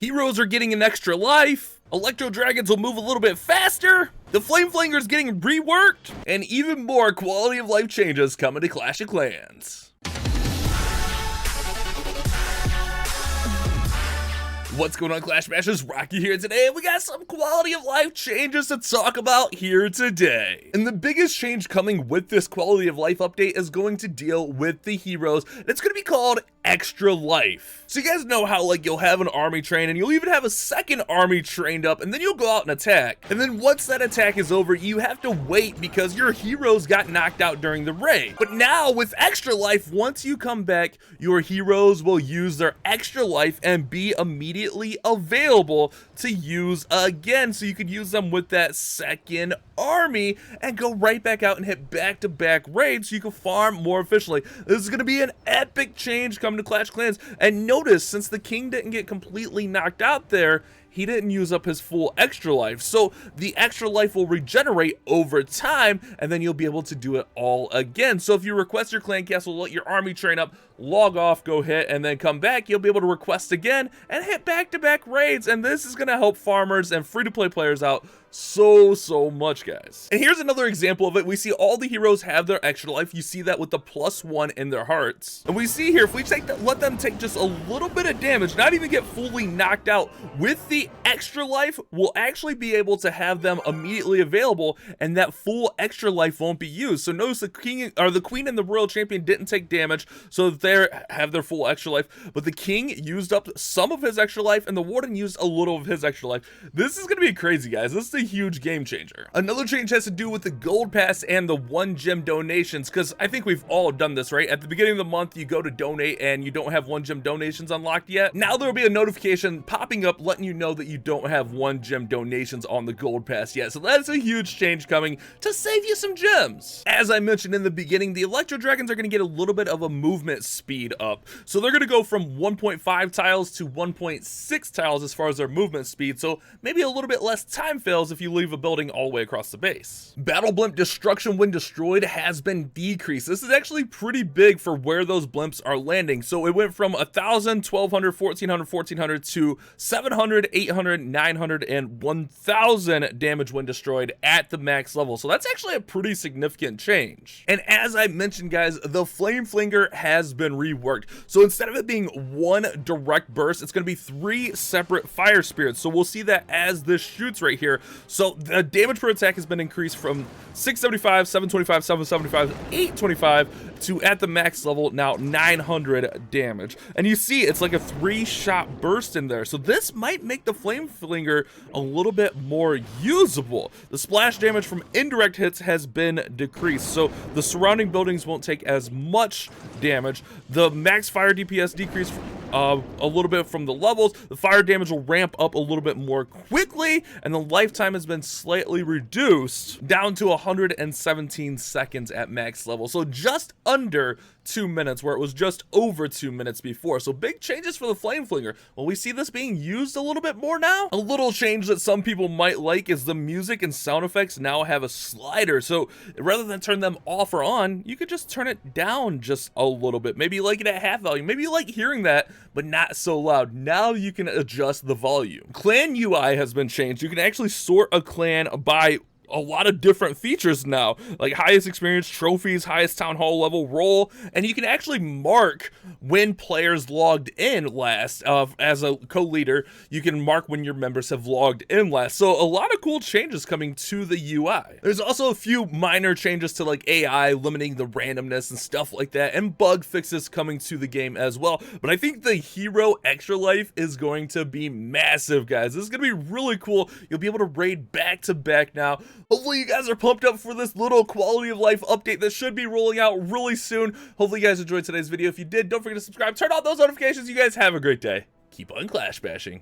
Heroes are getting an extra life. Electro Dragons will move a little bit faster. The Flame Flinger is getting reworked. And even more quality of life changes coming to Clash of Clans. What's going on, Clash Mashers? Rocky here today, and we got some quality of life changes to talk about here today. And the biggest change coming with this quality of life update is going to deal with the heroes. It's going to be called Extra Life. So you guys know how like you'll have an army train and you'll even have a second army trained up, and then you'll go out and attack. And then once that attack is over, you have to wait because your heroes got knocked out during the raid. But now with Extra Life, once you come back, your heroes will use their extra life and be immediately available to use again, so you could use them with that second army and go right back out and hit back-to-back raids so you can farm more efficiently. This is going to be an epic change coming to Clash of Clans. And notice, since the king didn't get completely knocked out there, he didn't use up his full extra life, so the extra life will regenerate over time, and then you'll be able to do it all again. So if you request your clan castle, let your army train up, log off, go hit, and then come back, you'll be able to request again and hit back-to-back raids. And this is going to help farmers and free-to-play players out so much, guys. And here's another example of it. We see all the heroes have their extra life. You see that with the +1 in their hearts. And we see here, if we take that, let them take just a little bit of damage, not even get fully knocked out, with the extra life, we'll actually be able to have them immediately available, and that full extra life won't be used. So notice the king or the queen and the royal champion didn't take damage, so they have their full extra life, but the king used up some of his extra life and the warden used a little of his extra life. This is gonna be crazy, guys. This is a huge game changer. Another change has to do with the gold pass and the 1 gem donations, because I think we've all done this, right? At the beginning of the month, you go to donate and you don't have 1 gem donations unlocked yet. Now there'll be a notification popping up letting you know that you don't have 1 gem donations on the gold pass yet. So that's a huge change coming to save you some gems. As I mentioned in the beginning, the Electro Dragons are going to get a little bit of a movement speed up. So they're going to go from 1.5 tiles to 1.6 tiles as far as their movement speed. So maybe a little bit less time fails if you leave a building all the way across the base. Battle Blimp destruction when destroyed has been decreased. This is actually pretty big for where those blimps are landing. So it went from 1,000, 1,200, 1,400, 1,400 to 700, 800, 900, and 1,000 damage when destroyed at the max level. So that's actually a pretty significant change. And as I mentioned, guys, the Flame Flinger has been reworked. So instead of it being 1 direct burst, it's going to be 3 separate fire spirits. So we'll see that as this shoots right here. So the damage per attack has been increased from 675, 725, 775, 825 to at the max level now 900 damage. And you see it's like a 3-shot burst in there. So this might make the Flame Flinger a little bit more usable. The splash damage from indirect hits has been decreased, so the surrounding buildings won't take as much damage. The max fire DPS decreased a little bit from the levels. The fire damage will ramp up a little bit more quickly, and the lifetime has been slightly reduced down to 117 seconds at max level, so just under 2 minutes, where it was just over 2 minutes before. So big changes for the Flame Flinger. Will we see this being used a little bit more now? A little change that some people might like is the music and sound effects now have a slider, so rather than turn them off or on, you could just turn it down just a little bit. Maybe you like it at half volume, maybe you like hearing that but not so loud. Now you can adjust the volume. Clan UI has been changed. You can actually sort a clan by a lot of different features now, like highest experience, trophies, highest town hall level, role, and you can actually mark when players logged in last. As a co-leader, you can mark when your members have logged in last. So a lot of cool changes coming to the UI. There's also a few minor changes to like AI, limiting the randomness and stuff like that, and bug fixes coming to the game as well. But I think the hero extra life is going to be massive, guys. This is going to be really cool. You'll be able to raid back to back now. Hopefully you guys are pumped up for this little quality of life update that should be rolling out really soon. Hopefully you guys enjoyed today's video. If you did, don't forget to subscribe, turn on those notifications. You guys have a great day. Keep on clash bashing.